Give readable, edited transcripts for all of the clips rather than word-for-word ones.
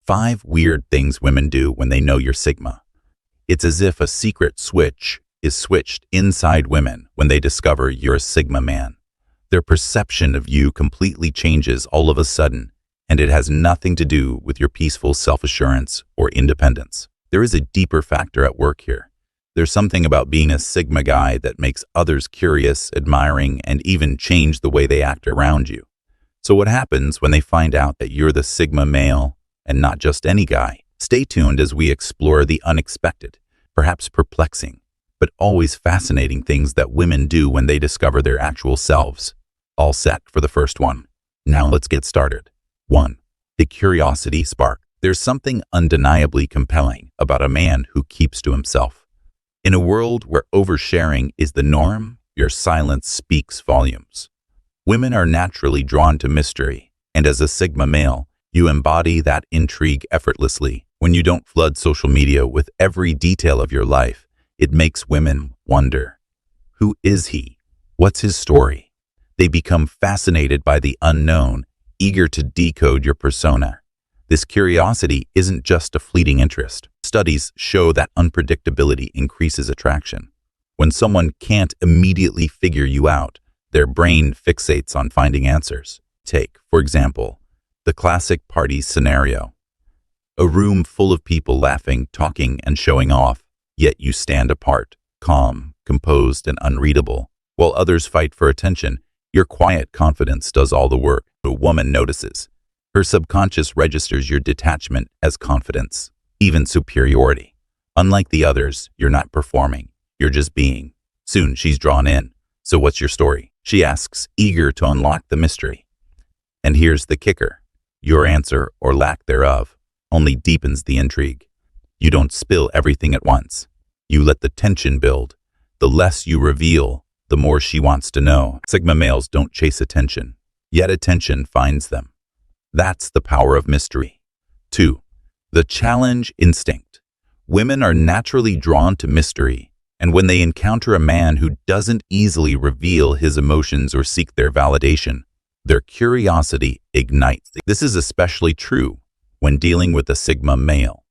5 weird things women do when they know you're Sigma. It's as if a secret switch is switched inside women when they discover you're a Sigma man. Their perception of you completely changes all of a sudden, and it has nothing to do with your peaceful self-assurance or independence. There is a deeper factor at work here. There's something about being a Sigma guy that makes others curious, admiring, and even change the way they act around you. So what happens when they find out that you're the Sigma male and not just any guy? Stay tuned as we explore the unexpected, perhaps perplexing, but always fascinating things that women do when they discover their actual selves. All set for the first one. Now let's get started. 1. The curiosity spark. There's something undeniably compelling about a man who keeps to himself. In a world where oversharing is the norm, your silence speaks volumes. Women are naturally drawn to mystery, and as a Sigma male, you embody that intrigue effortlessly. When you don't flood social media with every detail of your life, it makes women wonder. Who is he? What's his story? They become fascinated by the unknown, eager to decode your persona. This curiosity isn't just a fleeting interest. Studies show that unpredictability increases attraction. When someone can't immediately figure you out, their brain fixates on finding answers. Take, for example, the classic party scenario. A room full of people laughing, talking, and showing off, yet you stand apart, calm, composed, and unreadable. While others fight for attention, your quiet confidence does all the work. A woman notices. Her subconscious registers your detachment as confidence, even superiority. Unlike the others, you're not performing, you're just being. Soon she's drawn in. So what's your story? She asks, eager to unlock the mystery. And here's the kicker. Your answer, or lack thereof, only deepens the intrigue. You don't spill everything at once. You let the tension build. The less you reveal, the more she wants to know. Sigma males don't chase attention, yet attention finds them. That's the power of mystery. 2. The challenge instinct. Women are naturally drawn to mystery, and when they encounter a man who doesn't easily reveal his emotions or seek their validation, their curiosity ignites. This is especially true when dealing with a Sigma male,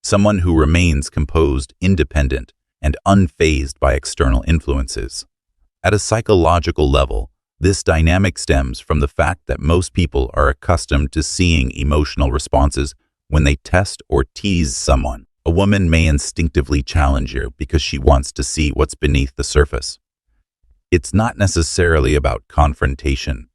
someone who remains composed, independent, and unfazed by external influences. At a psychological level, this dynamic stems from the fact that most people are accustomed to seeing emotional responses when they test or tease someone. A woman may instinctively challenge you because she wants to see what's beneath the surface. It's not necessarily about confrontation.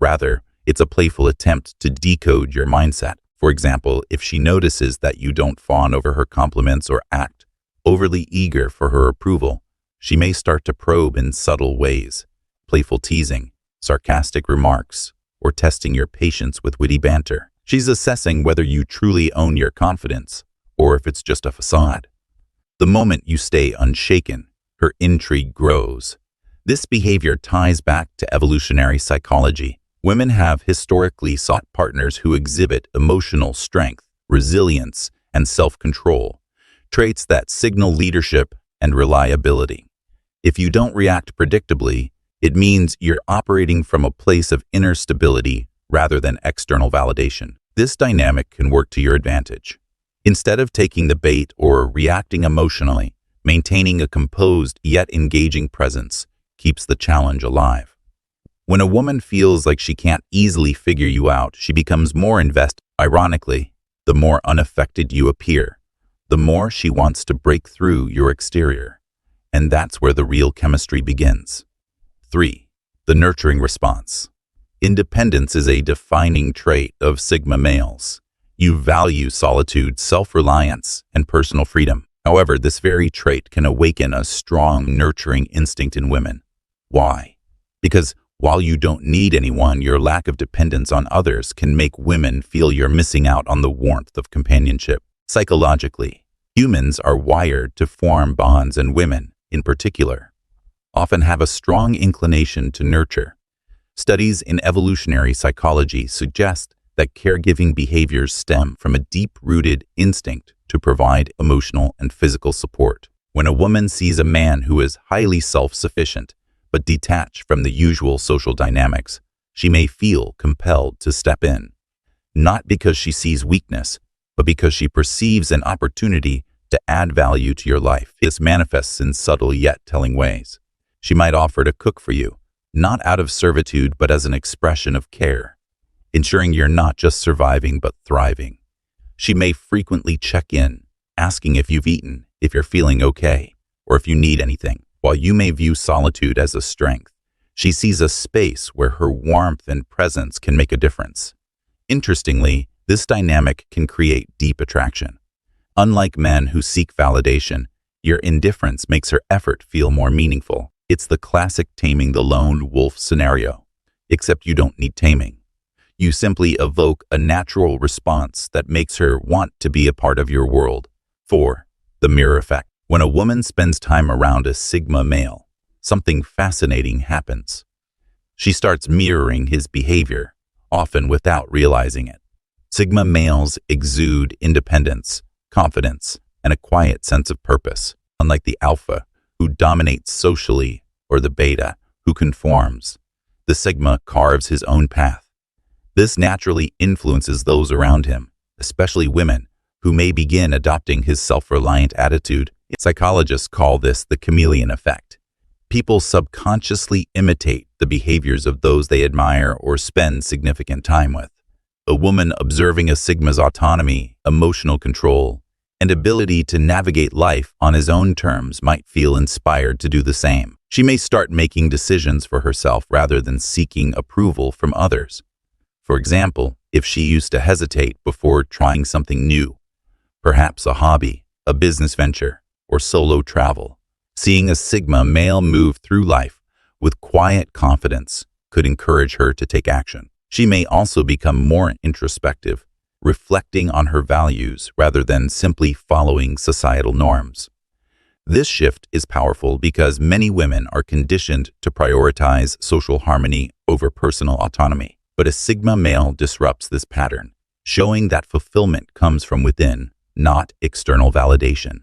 Rather, it's a playful attempt to decode your mindset. For example, if she notices that you don't fawn over her compliments or act overly eager for her approval, she may start to probe in subtle ways. Playful teasing, sarcastic remarks, or testing your patience with witty banter. She's assessing whether you truly own your confidence or if it's just a facade. The moment you stay unshaken, her intrigue grows. This behavior ties back to evolutionary psychology. Women have historically sought partners who exhibit emotional strength, resilience, and self-control, traits that signal leadership and reliability. If you don't react predictably, it means you're operating from a place of inner stability rather than external validation. This dynamic can work to your advantage. Instead of taking the bait or reacting emotionally, maintaining a composed yet engaging presence keeps the challenge alive. When a woman feels like she can't easily figure you out, she becomes more invested. Ironically, the more unaffected you appear, the more she wants to break through your exterior. And that's where the real chemistry begins. 3. The nurturing response. Independence is a defining trait of Sigma males. You value solitude, self-reliance, and personal freedom. However, this very trait can awaken a strong, nurturing instinct in women. Why? Because while you don't need anyone, your lack of dependence on others can make women feel you're missing out on the warmth of companionship. Psychologically, humans are wired to form bonds, and women, in particular, often have a strong inclination to nurture. Studies in evolutionary psychology suggest that caregiving behaviors stem from a deep-rooted instinct to provide emotional and physical support. When a woman sees a man who is highly self-sufficient but detached from the usual social dynamics, she may feel compelled to step in. Not because she sees weakness, but because she perceives an opportunity to add value to your life. This manifests in subtle yet telling ways. She might offer to cook for you, not out of servitude but as an expression of care, ensuring you're not just surviving but thriving. She may frequently check in, asking if you've eaten, if you're feeling okay, or if you need anything. While you may view solitude as a strength, she sees a space where her warmth and presence can make a difference. Interestingly, this dynamic can create deep attraction. Unlike men who seek validation, your indifference makes her effort feel more meaningful. It's the classic taming the lone wolf scenario, except you don't need taming. You simply evoke a natural response that makes her want to be a part of your world. 4. The mirror effect. When a woman spends time around a Sigma male, something fascinating happens. She starts mirroring his behavior, often without realizing it. Sigma males exude independence, confidence, and a quiet sense of purpose, unlike the alpha, who dominates socially, or the beta, who conforms. The Sigma carves his own path. This naturally influences those around him, especially women, who may begin adopting his self-reliant attitude. Psychologists call this the chameleon effect. People subconsciously imitate the behaviors of those they admire or spend significant time with. A woman observing a Sigma's autonomy, emotional control, and ability to navigate life on his own terms might feel inspired to do the same. She may start making decisions for herself rather than seeking approval from others. For example, if she used to hesitate before trying something new, perhaps a hobby, a business venture, or solo travel, seeing a Sigma male move through life with quiet confidence could encourage her to take action. She may also become more introspective, reflecting on her values rather than simply following societal norms. This shift is powerful because many women are conditioned to prioritize social harmony over personal autonomy. But a Sigma male disrupts this pattern, showing that fulfillment comes from within, not external validation.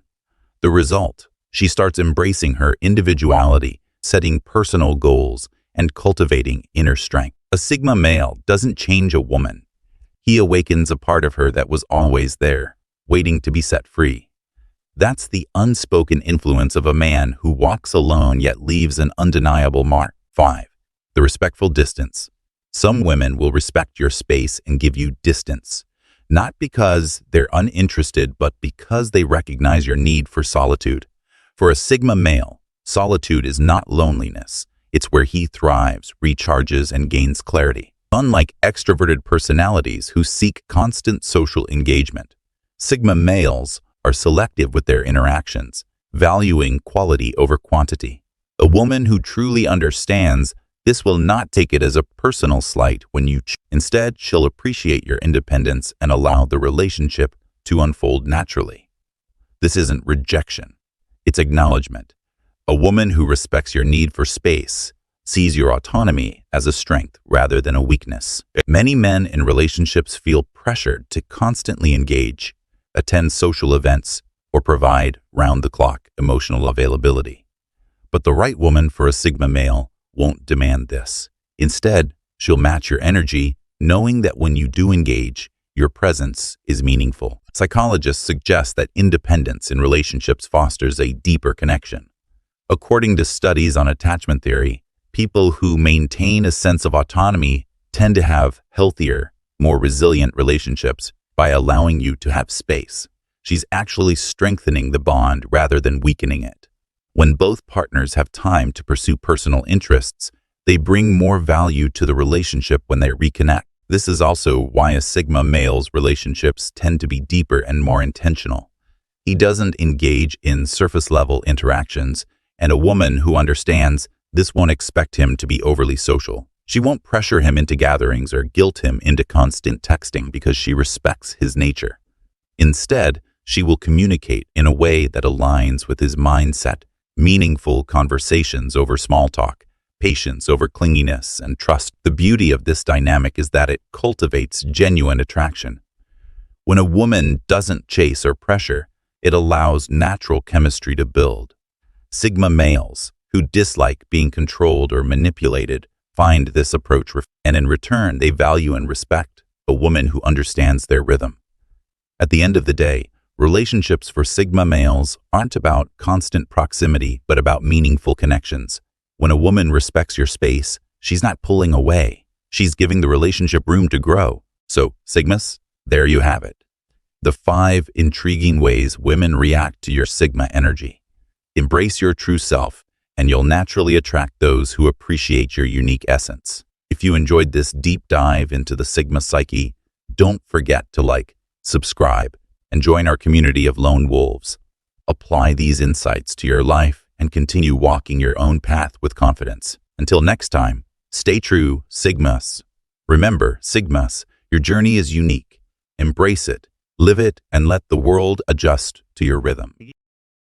The result, she starts embracing her individuality, setting personal goals, and cultivating inner strength. A Sigma male doesn't change a woman. He awakens a part of her that was always there, waiting to be set free. That's the unspoken influence of a man who walks alone yet leaves an undeniable mark. 5. The respectful distance. Some women will respect your space and give you distance, not because they're uninterested, but because they recognize your need for solitude. For a Sigma male, solitude is not loneliness. It's where he thrives, recharges, and gains clarity. Unlike extroverted personalities who seek constant social engagement, Sigma males are selective with their interactions, valuing quality over quantity. A woman who truly understands this will not take it as a personal slight when you Instead, she'll appreciate your independence and allow the relationship to unfold naturally. This isn't rejection. It's acknowledgement. A woman who respects your need for space sees your autonomy as a strength rather than a weakness. Many men in relationships feel pressured to constantly engage, attend social events, or provide round-the-clock emotional availability. But the right woman for a Sigma male won't demand this. Instead, she'll match your energy, knowing that when you do engage, your presence is meaningful. Psychologists suggest that independence in relationships fosters a deeper connection. According to studies on attachment theory, people who maintain a sense of autonomy tend to have healthier, more resilient relationships by allowing you to have space. She's actually strengthening the bond rather than weakening it. When both partners have time to pursue personal interests, they bring more value to the relationship when they reconnect. This is also why a Sigma male's relationships tend to be deeper and more intentional. He doesn't engage in surface-level interactions, and a woman who understands this won't expect him to be overly social. She won't pressure him into gatherings or guilt him into constant texting because she respects his nature. Instead, she will communicate in a way that aligns with his mindset, meaningful conversations over small talk, patience over clinginess, and trust. The beauty of this dynamic is that it cultivates genuine attraction. When a woman doesn't chase or pressure, it allows natural chemistry to build. Sigma males, who dislike being controlled or manipulated, find this approach and in return they value and respect a woman who understands their rhythm. At the end of the day, relationships for Sigma males aren't about constant proximity, but about meaningful connections. When a woman respects your space, she's not pulling away. She's giving the relationship room to grow. So, Sigmas, there you have it. The 5 intriguing ways women react to your Sigma energy. Embrace your true self, and you'll naturally attract those who appreciate your unique essence. If you enjoyed this deep dive into the Sigma psyche, don't forget to like, subscribe, and join our community of lone wolves. Apply these insights to your life and continue walking your own path with confidence. Until next time, stay true, Sigmas. Remember, Sigmas, your journey is unique. Embrace it, live it, and let the world adjust to your rhythm.